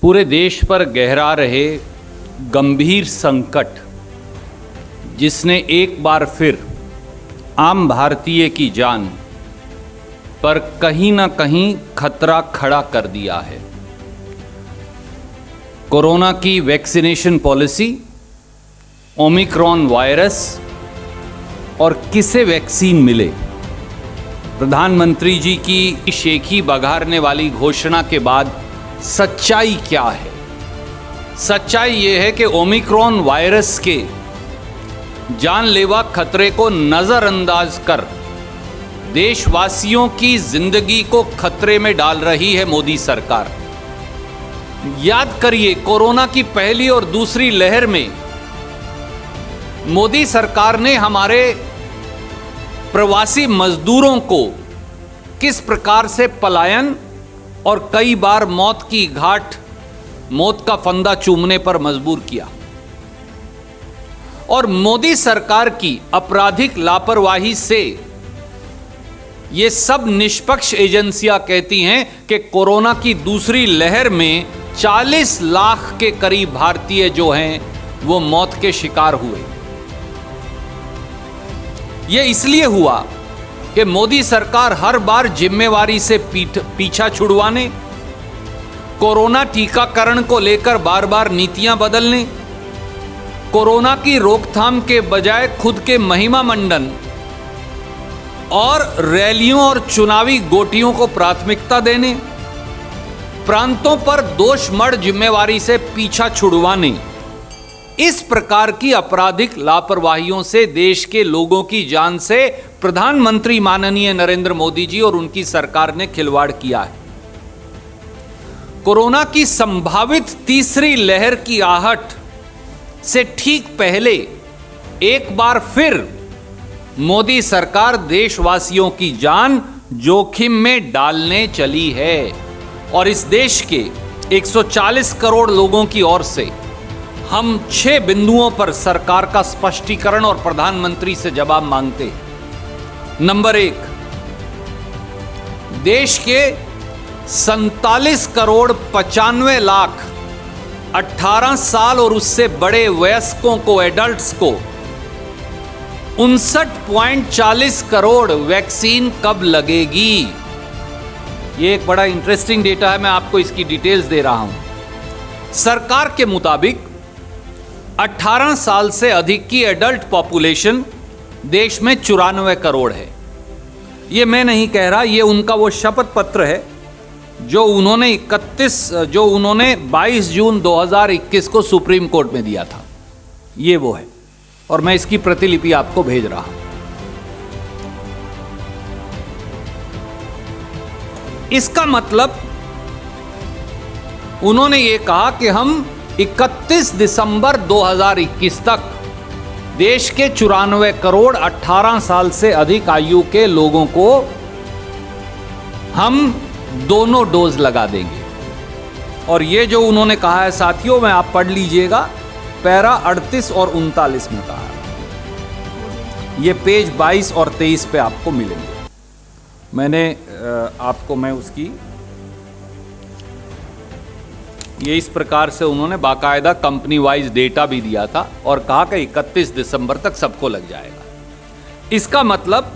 पूरे देश पर गहरा रहे गंभीर संकट जिसने एक बार फिर आम भारतीय की जान पर कहीं ना कहीं खतरा खड़ा कर दिया है। कोरोना की वैक्सीनेशन पॉलिसी, ओमिक्रॉन वायरस और किसे वैक्सीन मिले, प्रधानमंत्री जी की शेखी बघारने वाली घोषणा के बाद सच्चाई क्या है? सच्चाई ये है कि ओमिक्रॉन वायरस के जानलेवा खतरे को नजरअंदाज कर देशवासियों की जिंदगी को खतरे में डाल रही है मोदी सरकार। याद करिए, कोरोना की पहली और दूसरी लहर में मोदी सरकार ने हमारे प्रवासी मजदूरों को किस प्रकार से पलायन और कई बार मौत की घाट, मौत का फंदा चूमने पर मजबूर किया। और मोदी सरकार की आपराधिक लापरवाही से ये सब निष्पक्ष एजेंसियां कहती हैं कि कोरोना की दूसरी लहर में 40 लाख के करीब भारतीय जो हैं वो मौत के शिकार हुए। ये इसलिए हुआ कि मोदी सरकार हर बार जिम्मेवारी से पीछा छुड़वाने, कोरोना टीकाकरण को लेकर बार बार नीतियां बदलने, कोरोना की रोकथाम के बजाय खुद के महिमा मंडन और रैलियों और चुनावी गोटियों को प्राथमिकता देने, प्रांतों पर दोषमढ़ जिम्मेवारी से पीछा छुड़वाने, इस प्रकार की आपराधिक लापरवाहियों से देश के लोगों की जान से प्रधानमंत्री माननीय नरेंद्र मोदी जी और उनकी सरकार ने खिलवाड़ किया है। कोरोना की संभावित तीसरी लहर की आहट से ठीक पहले एक बार फिर मोदी सरकार देशवासियों की जान जोखिम में डालने चली है। और इस देश के 140 करोड़ लोगों की ओर से हम 6 बिंदुओं पर सरकार का स्पष्टीकरण और प्रधानमंत्री से जवाब मांगते हैं। नंबर 1, देश के 47 करोड़ 95 लाख 18 साल और उससे बड़े वयस्कों को, एडल्ट्स को 59.40 करोड़ वैक्सीन कब लगेगी? ये एक बड़ा इंटरेस्टिंग डेटा है, मैं आपको इसकी डिटेल्स दे रहा हूं। सरकार के मुताबिक 18 साल से अधिक की एडल्ट पॉपुलेशन देश में 94 करोड़ है। ये मैं नहीं कह रहा, ये उनका वो शपथ पत्र है जो उन्होंने 22 जून 2021 को सुप्रीम कोर्ट में दिया था। ये वो है, और मैं इसकी प्रतिलिपि आपको भेज रहा हूं। इसका मतलब उन्होंने ये कहा कि हम 31 दिसंबर 2021 तक देश के 94 करोड़ 18 साल से अधिक आयु के लोगों को हम दोनों डोज लगा देंगे। और ये जो उन्होंने कहा है साथियों, में आप पढ़ लीजिएगा, पैरा 38 और 39 में कहा है। ये पेज 22 और 23 पे आपको मिलेंगे। मैं उसकी ये इस प्रकार से उन्होंने बाकायदा कंपनी वाइज डेटा भी दिया था और कहा कि 31 दिसंबर तक सबको लग जाएगा। इसका मतलब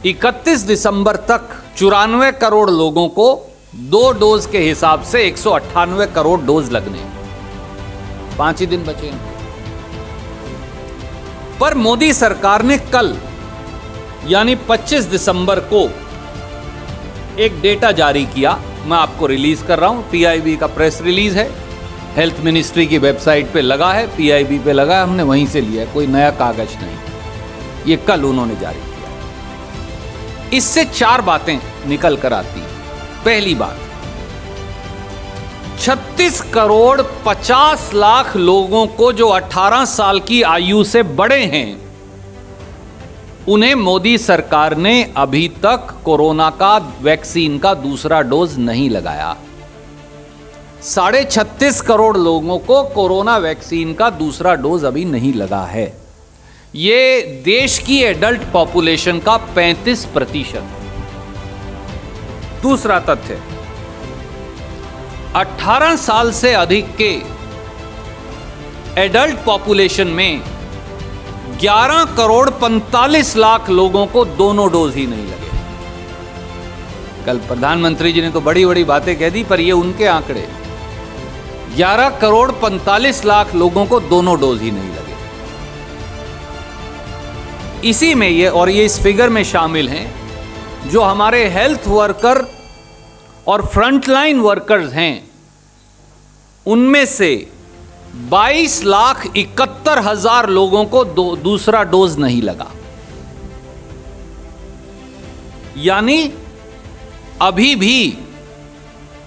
31 दिसंबर तक 94 करोड़ लोगों को 2 डोज के हिसाब से 198 करोड़ डोज लगने, 5 ही दिन बचे। पर मोदी सरकार ने कल यानी 25 दिसंबर को एक डेटा जारी किया। मैं आपको रिलीज कर रहा हूं, पीआईबी का प्रेस रिलीज है, हेल्थ मिनिस्ट्री की वेबसाइट पे लगा है, पीआईबी पे लगा है, हमने वहीं से लिया है, कोई नया कागज नहीं। ये कल उन्होंने जारी किया। इससे 4 बातें निकल कर आती हैं। पहली बात, 36 करोड़ 50 लाख लोगों को जो 18 साल की आयु से बड़े हैं, उन्हें मोदी सरकार ने अभी तक कोरोना का वैक्सीन का दूसरा डोज नहीं लगाया। 36.5 करोड़ लोगों को कोरोना वैक्सीन का दूसरा डोज अभी नहीं लगा है। ये देश की एडल्ट पॉपुलेशन का 35%। दूसरा तथ्य, 18 साल से अधिक के एडल्ट पॉपुलेशन में 11 करोड़ 45 लाख लोगों को दोनों डोज ही नहीं लगे। कल प्रधानमंत्री जी ने तो बड़ी बड़ी बातें कह दी, पर ये उनके आंकड़े, 11 करोड़ 45 लाख लोगों को दोनों डोज ही नहीं लगे। इसी में ये इस फिगर में शामिल हैं जो हमारे हेल्थ वर्कर और फ्रंटलाइन वर्कर्स हैं, उनमें से 22,71,000 लोगों को दूसरा डोज नहीं लगा। यानी अभी भी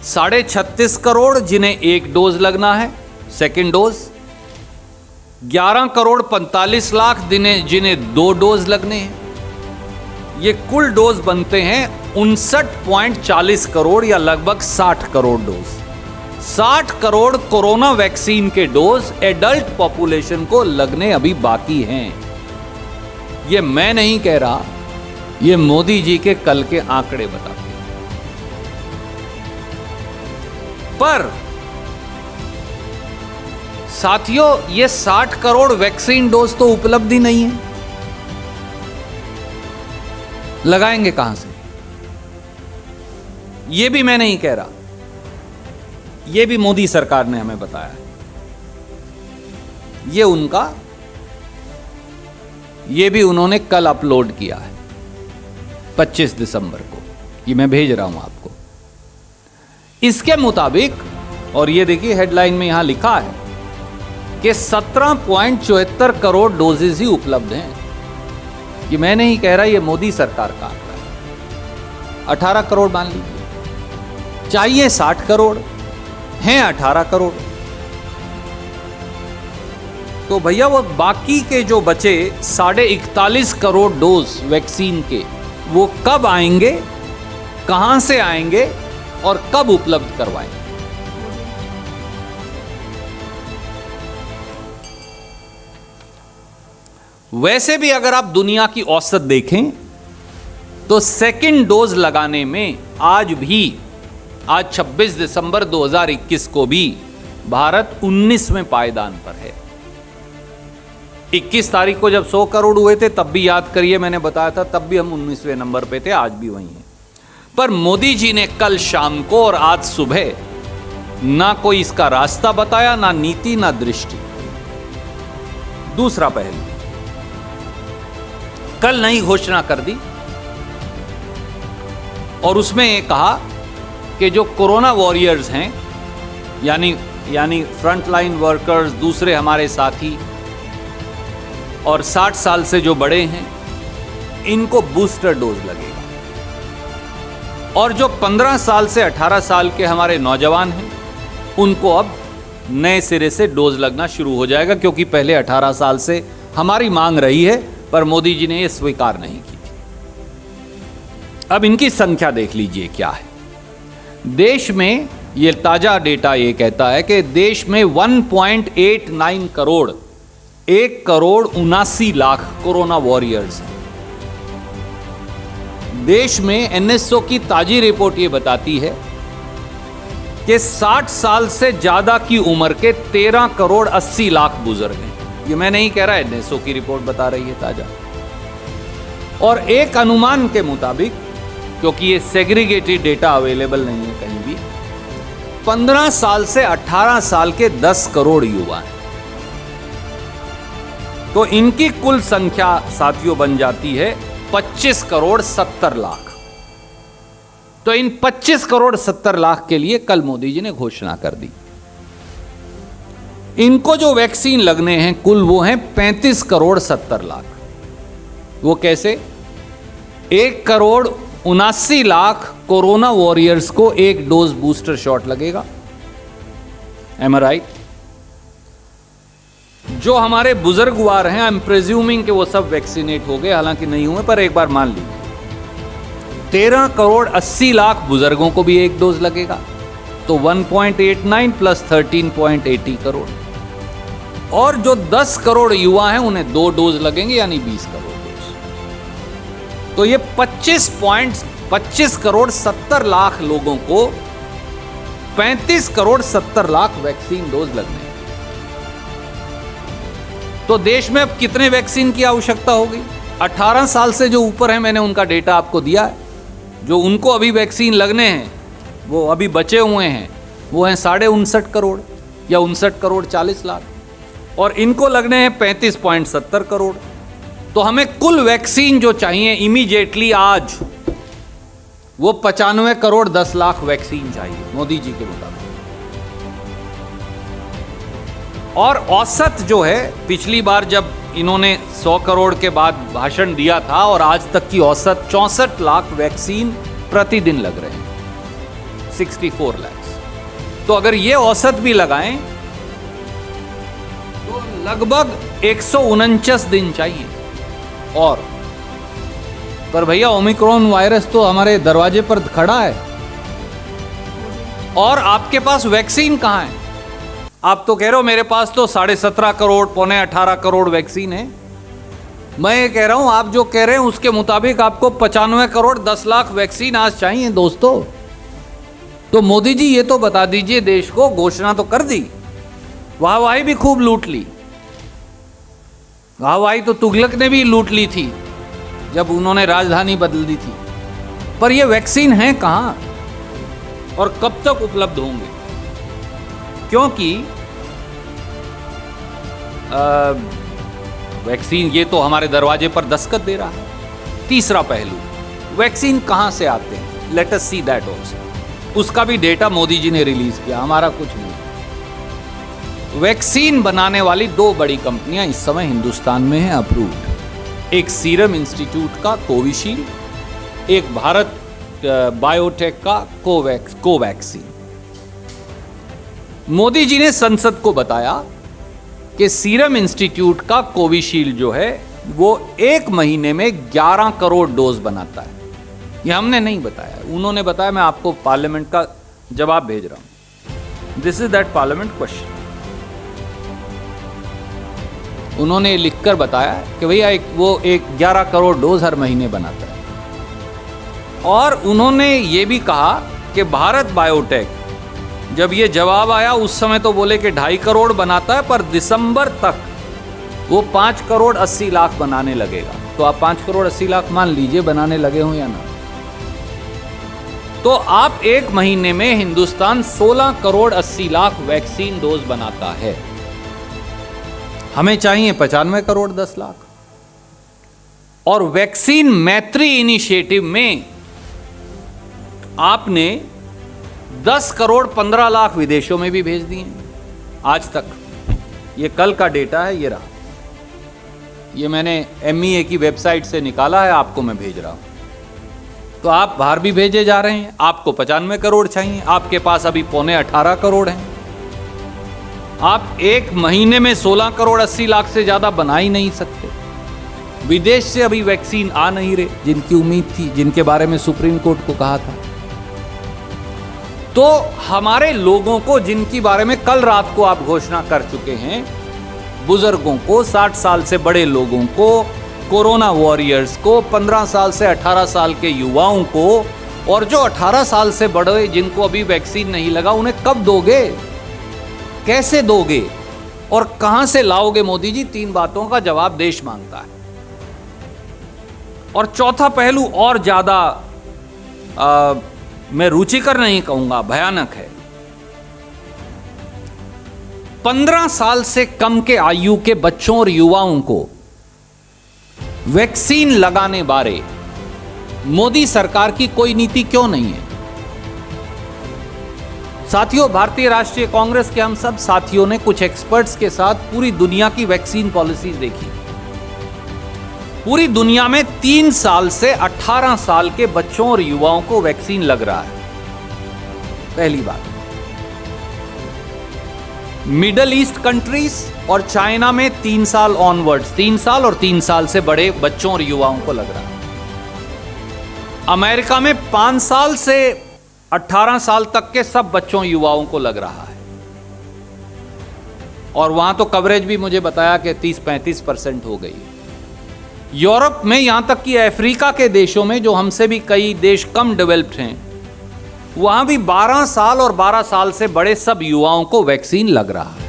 36.5 करोड़ जिन्हें एक डोज लगना है, सेकेंड डोज, 11 करोड़ 45 लाख जिन्हें 2 डोज लगने हैं, ये कुल डोज बनते हैं 59.40 करोड़ या लगभग 60 crore dose. 60 crore corona vaccine के डोज एडल्ट पॉपुलेशन को लगने अभी बाकी हैं। ये मैं नहीं कह रहा, ये मोदी जी के कल के आंकड़े बताते हैं। पर साथियों, ये 60 करोड़ वैक्सीन डोज तो उपलब्ध ही नहीं है, लगाएंगे कहां से? ये भी मैं नहीं कह रहा, ये भी मोदी सरकार ने हमें बताया है। ये भी उन्होंने कल अपलोड किया है 25 दिसंबर को, ये मैं भेज रहा हूं आपको। इसके मुताबिक, और ये देखिए हेडलाइन में यहां लिखा है कि 17.74 करोड़ डोजेज ही उपलब्ध हैं। ये मैं नहीं कह रहा, ये मोदी सरकार का आंकड़ा है। 18 करोड़ मान लीजिए, चाहिए 60 करोड़, हैं 18 करोड़। तो भैया वो बाकी के जो बचे 41.5 करोड़ डोज वैक्सीन के, वो कब आएंगे, कहां से आएंगे और कब उपलब्ध करवाएंगे? वैसे भी अगर आप दुनिया की औसत देखें तो सेकंड डोज लगाने में आज 26 दिसंबर 2021 को भी भारत 19वें पायदान पर है। 21 तारीख को जब 100 करोड़ हुए थे तब भी याद करिए, मैंने बताया था, तब भी हम 19वें नंबर पे थे, आज भी वहीं हैं। पर मोदी जी ने कल शाम को और आज सुबह ना कोई इसका रास्ता बताया, ना नीति, ना दृष्टि। दूसरा पहलू, कल नई घोषणा कर दी और उसमें ये कहा कि जो कोरोना वॉरियर्स हैं, यानी फ्रंटलाइन वर्कर्स, दूसरे हमारे साथी और 60 साल से जो बड़े हैं, इनको बूस्टर डोज लगेगा। और जो 15 साल से 18 साल के हमारे नौजवान हैं, उनको अब नए सिरे से डोज लगना शुरू हो जाएगा, क्योंकि पहले 18 साल से हमारी मांग रही है, पर मोदी जी ने यह स्वीकार नहीं की थी। अब इनकी संख्या देख लीजिए क्या है। देश में ये ताजा डेटा ये कहता है कि देश में 1.89 करोड़, 1,79,00,000 कोरोना वॉरियर्स हैं। देश में एनएसओ की ताजी रिपोर्ट ये बताती है कि 60 साल से ज्यादा की उम्र के 13,80,00,000 बुजुर्ग हैं। ये मैं नहीं कह रहा, एनएसओ की रिपोर्ट बता रही है ताजा। और एक अनुमान के मुताबिक, क्योंकि ये सेग्रीगेटेड डेटा अवेलेबल नहीं है कहीं भी, 15 साल से 18 साल के 10 करोड़ युवा हैं। तो इनकी कुल संख्या साथियों बन जाती है 25 करोड़ 70 लाख। तो इन 25 करोड़ 70 लाख के लिए कल मोदी जी ने घोषणा कर दी। इनको जो वैक्सीन लगने हैं कुल, वो हैं 35 करोड़ 70 लाख। वो कैसे? 1,79,00,000 कोरोना वॉरियर्स को एक डोज बूस्टर शॉट लगेगा। एम आई राइट? जो हमारे बुजुर्गवार हैं, आई एम प्रिज्यूमिंग कि वो सब वैक्सीनेट हो गए, हालांकि नहीं हुए, पर एक बार मान लीजिए 13,80,00,000 बुजुर्गों को भी एक डोज लगेगा। तो 1.89 प्लस 13.80 करोड़। और जो 10 करोड़ युवा हैं उन्हें 2 डोज लगेंगे, यानी 20 करोड़ डोज। तो ये 25 करोड़ 70 लाख लोगों को 35 करोड़ 70 लाख वैक्सीन डोज लगने हैं। तो देश में अब कितने वैक्सीन की आवश्यकता होगी? 18 साल से जो ऊपर है, मैंने उनका डेटा आपको दिया है, जो उनको अभी वैक्सीन लगने हैं, वो अभी बचे हुए हैं, वो हैं 59.5 करोड़ या 59 करोड़ 40 लाख, और इनको लगने हैं 35.70 करोड़। तो हमें कुल वैक्सीन जो चाहिए इमीडिएटली आज, वो 95 करोड़ 10 लाख वैक्सीन चाहिए मोदी जी के मुताबिक। और औसत जो है, पिछली बार जब इन्होंने 100 करोड़ के बाद भाषण दिया था और आज तक की औसत 64 लाख वैक्सीन प्रतिदिन लग रहे हैं, 64 लाख। तो अगर ये औसत भी लगाएं तो लगभग 149 दिन चाहिए। और पर भैया ओमिक्रॉन वायरस तो हमारे दरवाजे पर खड़ा है और आपके पास वैक्सीन कहां है? आप तो कह रहे हो मेरे पास तो 17.5 करोड़ 18 करोड़ वैक्सीन है। मैं ये कह रहा हूं, आप जो कह रहे हैं उसके मुताबिक आपको 95 करोड़ 10 लाख वैक्सीन आज चाहिए दोस्तों। तो मोदी जी ये तो बता दीजिए देश को, घोषणा तो कर दी, वाहवाही भी खूब लूट ली। वाहवाही तो तुगलक ने भी लूट ली थी जब उन्होंने राजधानी बदल दी थी। पर ये वैक्सीन है कहां और कब तक उपलब्ध होंगे? क्योंकि वैक्सीन ये तो हमारे दरवाजे पर दस्तक दे रहा है। तीसरा पहलू, वैक्सीन कहां से आते हैं? Let us see that also. उसका भी डेटा मोदी जी ने रिलीज किया, हमारा कुछ नहीं। वैक्सीन बनाने वाली 2 बड़ी कंपनियां इस समय हिंदुस्तान में हैं अप्रूव्ड। एक सीरम इंस्टीट्यूट का कोविशील्ड, एक भारत बायोटेक का कोवैक्सीन। मोदी जी ने संसद को बताया कि सीरम इंस्टीट्यूट का कोविशील्ड जो है वो 1 महीने में 11 करोड़ डोज बनाता है। ये हमने नहीं बताया, उन्होंने बताया। मैं आपको पार्लियामेंट का जवाब भेज रहा हूं। This is that parliament question. उन्होंने लिखकर बताया कि भैया वो 11 करोड़ डोज हर महीने बनाता है। और उन्होंने ये भी कहा कि भारत बायोटेक, जब ये जवाब आया उस समय तो बोले कि 2.5 करोड़ बनाता है, पर दिसंबर तक वो 5 करोड़ 80 लाख बनाने लगेगा। तो आप 5 करोड़ 80 लाख मान लीजिए बनाने लगे हो या ना। तो आप 1 महीने में हिंदुस्तान 16 करोड़ 80 लाख वैक्सीन डोज बनाता है। हमें चाहिए 95 करोड़ 10 लाख। और वैक्सीन मैत्री इनिशिएटिव में आपने 10 करोड़ 15 लाख विदेशों में भी भेज दिए आज तक। ये कल का डेटा है, ये रहा। ये मैंने MEA की वेबसाइट से निकाला है, आपको मैं भेज रहा हूं। तो आप बाहर भी भेजे जा रहे हैं। आपको 95 करोड़ चाहिए, आपके पास अभी 18 करोड़ हैं। आप 1 महीने में 16 करोड़ 80 लाख से ज्यादा बना ही नहीं सकते। विदेश से अभी वैक्सीन आ नहीं रहे, जिनकी उम्मीद थी, जिनके बारे में सुप्रीम कोर्ट को कहा था। तो हमारे लोगों को, जिनके बारे में कल रात को आप घोषणा कर चुके हैं, बुजुर्गों को, 60 साल से बड़े लोगों को, कोरोना वॉरियर्स को, 15 साल से 18 साल के युवाओं को, और जो 18 साल से बड़े जिनको अभी वैक्सीन नहीं लगा, उन्हें कब दोगे, कैसे दोगे और कहां से लाओगे? मोदी जी, 3 बातों का जवाब देश मांगता है। और चौथा पहलू और ज्यादा मैं रुचिकर नहीं कहूंगा, भयानक है। 15 साल से कम के आयु के बच्चों और युवाओं को वैक्सीन लगाने बारे मोदी सरकार की कोई नीति क्यों नहीं है? साथियों, भारतीय राष्ट्रीय कांग्रेस के हम सब साथियों ने कुछ एक्सपर्ट्स के साथ पूरी दुनिया की वैक्सीन पॉलिसीज देखी। पूरी दुनिया में 3 साल से 18 साल के बच्चों और युवाओं को वैक्सीन लग रहा है। पहली बात, मिडल ईस्ट कंट्रीज और चाइना में 3 साल ऑनवर्ड्स, 3 साल और 3 साल से बड़े बच्चों और युवाओं को लग रहा है। अमेरिका में 5 साल से 18 साल तक के सब बच्चों युवाओं को लग रहा है। और वहां तो कवरेज भी मुझे बताया कि 30-35% हो गई है। यूरोप में, यहां तक कि अफ्रीका के देशों में, जो हमसे भी कई देश कम डेवलप्ड हैं, वहां भी 12 साल और 12 साल से बड़े सब युवाओं को वैक्सीन लग रहा है।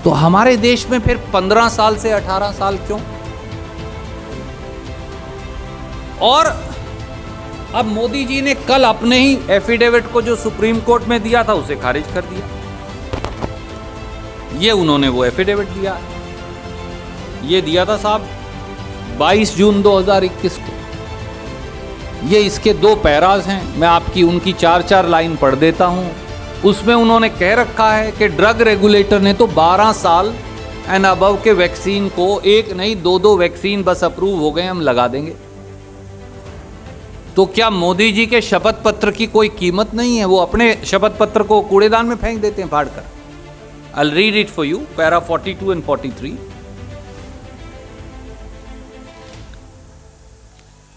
तो हमारे देश में फिर 15 साल से 18 साल क्यों? और अब मोदी जी ने कल अपने ही एफिडेविट को जो सुप्रीम कोर्ट में दिया था उसे खारिज कर दिया। ये उन्होंने वो एफिडेविट दिया, ये दिया था साहब 22 जून 2021 को। ये इसके 2 पैराज हैं, मैं आपकी उनकी 4-4 लाइन पढ़ देता हूं। उसमें उन्होंने कह रखा है कि ड्रग रेगुलेटर ने तो 12 साल एंड अबव के वैक्सीन को, एक नहीं 2-2 वैक्सीन बस अप्रूव हो गए, हम लगा देंगे। तो क्या मोदी जी के शपथ पत्र की कोई कीमत नहीं है? वो अपने शपथ पत्र को कूड़ेदान में फेंक देते हैं फाड़ कर। I'll read it for you, para 42 and 43.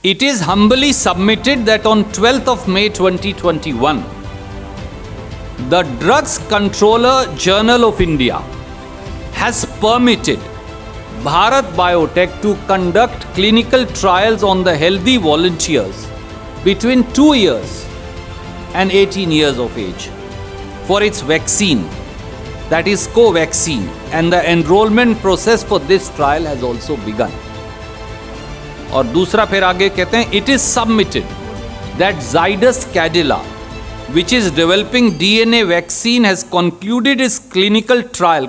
It is humbly submitted that on 12th of May 2021, the Drugs Controller Journal of India has permitted Bharat Biotech to conduct clinical trials on the healthy volunteers between 2 years and 18 years of age for its vaccine, that is Covaxin, and the enrollment process for this trial has also begun. और दूसरा फिर आगे कहते हैं, it is submitted that Zydus Cadila, which is developing DNA vaccine, has concluded its clinical trial,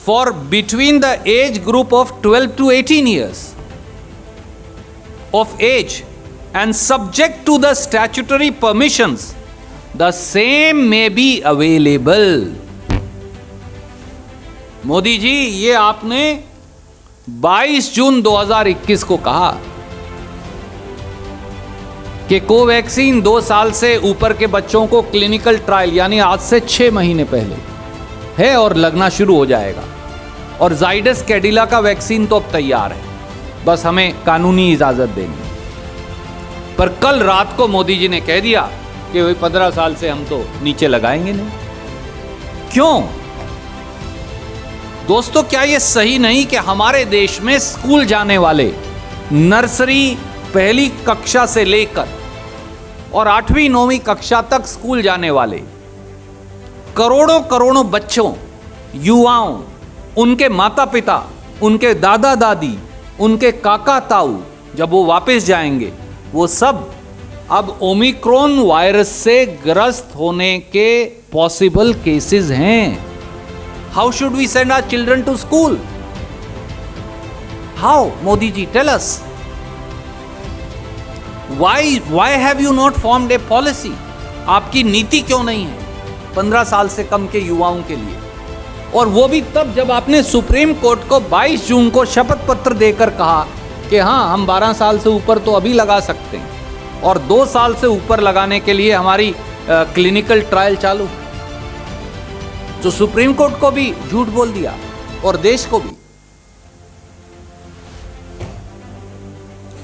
for between the age group of 12 to 18 years of age, and subject to the statutory permissions, the same may be available. Modi ji, ये आपने 22 जून 2021 को कहा कि Covaxin 2 साल से ऊपर के बच्चों को क्लिनिकल ट्रायल, यानी आज से 6 महीने पहले है और लगना शुरू हो जाएगा। और जाइडस कैडिला का वैक्सीन तो अब तैयार है, बस हमें कानूनी इजाजत देनी। पर कल रात को मोदी जी ने कह दिया कि वही 15 साल से हम तो नीचे लगाएंगे नहीं। क्यों दोस्तों, क्या यह सही नहीं कि हमारे देश में स्कूल जाने वाले, नर्सरी पहली कक्षा से लेकर और 8वीं 9वीं कक्षा तक स्कूल जाने वाले करोड़ों करोड़ों बच्चों, युवाओं, उनके माता पिता, उनके दादा दादी, उनके काका ताऊ, जब वो वापस जाएंगे, वो सब अब ओमिक्रॉन वायरस से ग्रस्त होने के पॉसिबल केसेस हैं। How should we send our children to school? How? Modi ji, tell us. Why have you not formed a policy? आपकी नीति क्यों नहीं है 15 साल से कम के युवाओं के लिए? और वो भी तब जब आपने सुप्रीम कोर्ट को 22 जून को शपथ पत्र देकर कहा कि हाँ, हम 12 साल से ऊपर तो अभी लगा सकते हैं और 2 साल से ऊपर लगाने के लिए हमारी क्लिनिकल ट्रायल चालू। तो सुप्रीम कोर्ट को भी झूठ बोल दिया और देश को भी।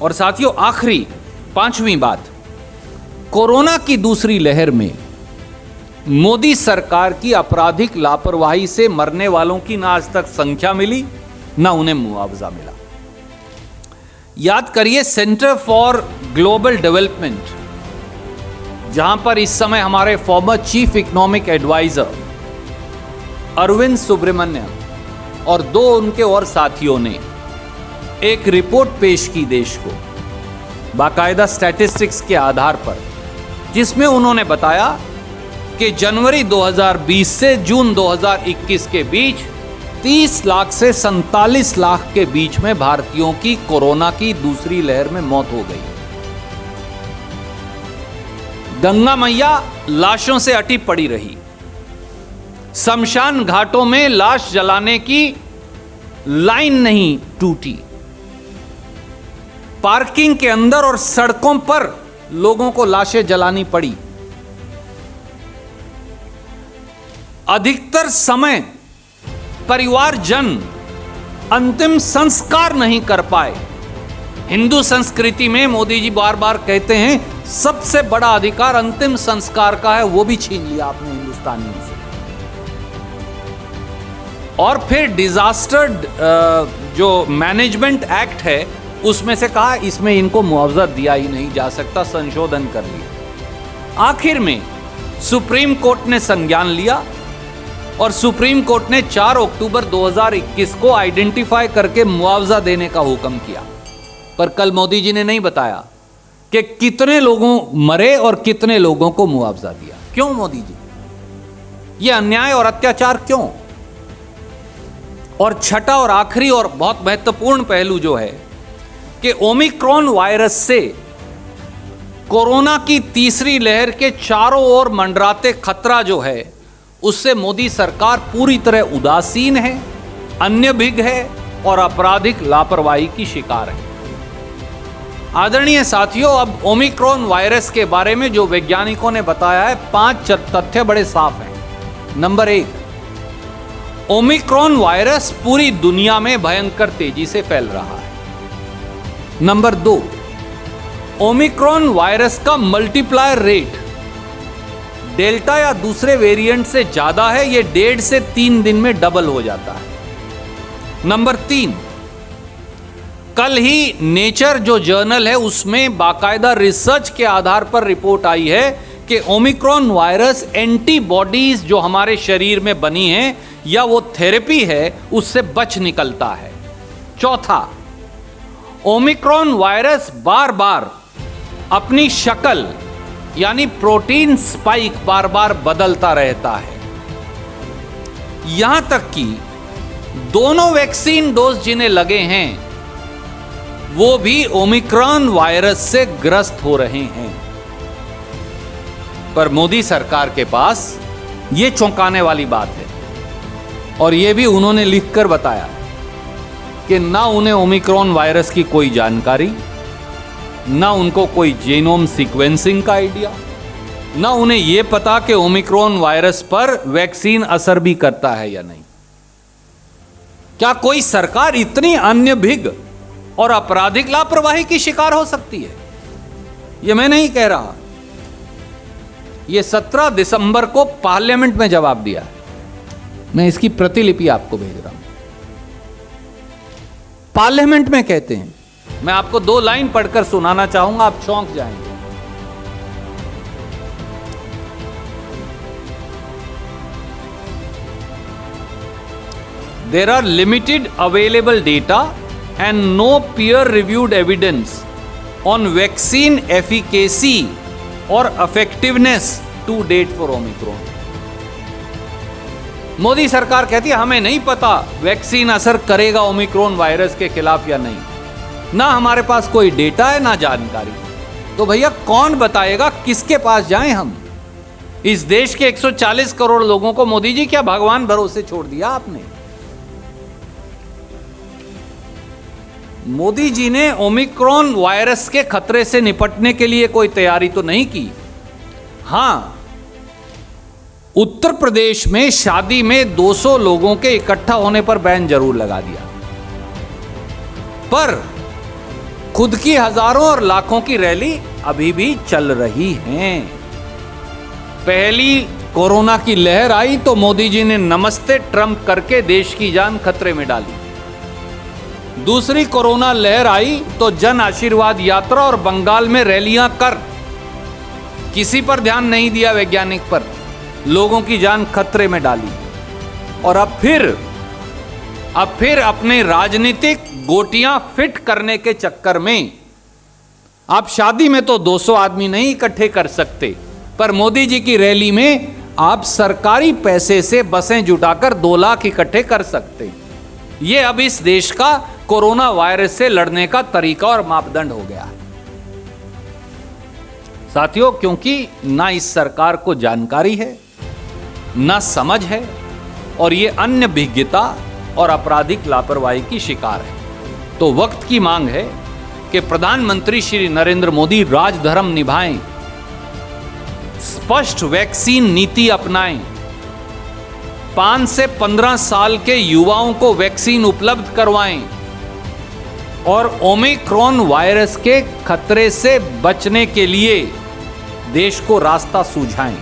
और साथियों, आखिरी 5वीं बात, कोरोना की दूसरी लहर में मोदी सरकार की आपराधिक लापरवाही से मरने वालों की ना आज तक संख्या मिली, ना उन्हें मुआवजा मिला। याद करिए, सेंटर फॉर ग्लोबल डेवलपमेंट, जहां पर इस समय हमारे former chief economic adviser Arvind Subramanian और 2 उनके और साथियों ने एक रिपोर्ट पेश की देश को बाकायदा स्टैटिस्टिक्स के आधार पर, जिसमें उन्होंने बताया कि जनवरी 2020 से जून 2021 के बीच 30 लाख से 47 लाख के बीच में भारतीयों की कोरोना की दूसरी लहर में मौत हो गई। गंगा मैया लाशों से अटी पड़ी रही। शमशान घाटों में लाश जलाने की लाइन नहीं टूटी। पार्किंग के अंदर और सड़कों पर लोगों को लाशें जलानी पड़ी। अधिकतर समय परिवारजन अंतिम संस्कार नहीं कर पाए। हिंदू संस्कृति में मोदी जी बार बार कहते हैं सबसे बड़ा अधिकार अंतिम संस्कार का है, वो भी छीन लिया आपने हिंदुस्तानियों से। और फिर डिजास्टर जो मैनेजमेंट एक्ट है उसमें से कहा इसमें इनको मुआवजा दिया ही नहीं जा सकता, संशोधन कर लिया। आखिर में सुप्रीम कोर्ट ने संज्ञान लिया और सुप्रीम कोर्ट ने 4 अक्टूबर 2021 को आइडेंटिफाई करके मुआवजा देने का हुक्म किया। पर कल मोदी जी ने नहीं बताया कि कितने लोगों मरे और कितने लोगों को मुआवजा दिया। क्यों मोदी जी? यह अन्याय और अत्याचार क्यों? और छठा और आखिरी और बहुत महत्वपूर्ण पहलू जो है कि ओमिक्रॉन वायरस से कोरोना की तीसरी लहर के चारों ओर मंडराते खतरा जो है, उससे मोदी सरकार पूरी तरह उदासीन है, अन्यभिज्ञ है और आपराधिक लापरवाही की शिकार है। आदरणीय साथियों, अब ओमिक्रॉन वायरस के बारे में जो वैज्ञानिकों ने बताया है, 5 तथ्य बड़े साफ हैं। नंबर 1, ओमिक्रॉन वायरस पूरी दुनिया में भयंकर तेजी से फैल रहा है। नंबर 2, ओमिक्रॉन वायरस का मल्टीप्लायर रेट डेल्टा या दूसरे वेरिएंट से ज्यादा है, यह 1.5 से 3 दिन में डबल हो जाता है। नंबर 3, कल ही नेचर जो जर्नल है उसमें बाकायदा रिसर्च के आधार पर रिपोर्ट आई है कि ओमिक्रॉन वायरस एंटीबॉडीज जो हमारे शरीर में बनी है या वो थेरेपी है उससे बच निकलता है। चौथा, ओमिक्रॉन वायरस बार बार अपनी शक्ल यानी प्रोटीन स्पाइक बार बार बदलता रहता है। यहां तक कि दोनों वैक्सीन डोज जिन्हें लगे हैं वो भी ओमिक्रॉन वायरस से ग्रस्त हो रहे हैं। पर मोदी सरकार के पास यह चौंकाने वाली बात है और यह भी उन्होंने लिखकर बताया कि ना उन्हें ओमिक्रॉन वायरस की कोई जानकारी, ना उनको कोई जीनोम सीक्वेंसिंग का आइडिया, ना उन्हें यह पता कि ओमिक्रॉन वायरस पर वैक्सीन असर भी करता है या नहीं। क्या कोई सरकार इतनी अन्यभिज्ञ और आपराधिक लापरवाही की शिकार हो सकती है? यह मैं नहीं कह रहा, यह 17 दिसंबर को पार्लियामेंट में जवाब दिया है। मैं इसकी प्रतिलिपि आपको भेज रहा हूं। पार्लियामेंट में कहते हैं, मैं आपको 2 लाइन पढ़कर सुनाना चाहूंगा, आप चौंक जाएंगे। There are limited available data and no peer-reviewed evidence on vaccine efficacy or effectiveness to date for Omicron. Modi सरकार कहती है हमें नहीं पता वैक्सीन असर करेगा ओमिक्रॉन वायरस के खिलाफ या नहीं, ना हमारे पास कोई डेटा है ना जानकारी। तो भैया कौन बताएगा, किसके पास जाएं हम? इस देश के 140 करोड़ लोगों को मोदी जी क्या भगवान भरोसे छोड़ दिया आपने? मोदी जी ने ओमिक्रॉन वायरस के खतरे से निपटने के लिए कोई तैयारी तो नहीं की। हां, उत्तर प्रदेश में शादी में 200 लोगों के इकट्ठा होने पर बैन जरूर लगा दिया, पर खुद की हजारों और लाखों की रैली अभी भी चल रही हैं। पहली कोरोना की लहर आई तो मोदी जी ने नमस्ते ट्रंप करके देश की जान खतरे में डाली। दूसरी कोरोना लहर आई तो जन आशीर्वाद यात्रा और बंगाल में रैलियां कर किसी पर ध्यान नहीं दिया, वैज्ञानिक पर, लोगों की जान खतरे में डाली। और अब फिर अपने राजनीतिक गोटियां फिट करने के चक्कर में आप शादी में तो 200 आदमी नहीं इकट्ठे कर सकते, पर मोदी जी की रैली में आप सरकारी पैसे से बसें जुटाकर 2 लाख इकट्ठे कर सकते। यह अब इस देश का कोरोना वायरस से लड़ने का तरीका और मापदंड हो गया है साथियों, क्योंकि ना इस सरकार को जानकारी है, ना समझ है और ये अन्य विज्ञता और आपराधिक लापरवाही की शिकार है। तो वक्त की मांग है कि प्रधानमंत्री श्री नरेंद्र मोदी राजधर्म निभाएं, स्पष्ट वैक्सीन नीति अपनाएं, 5 से 15 साल के युवाओं को वैक्सीन उपलब्ध करवाएं और ओमिक्रॉन वायरस के खतरे से बचने के लिए देश को रास्ता सुझाएं।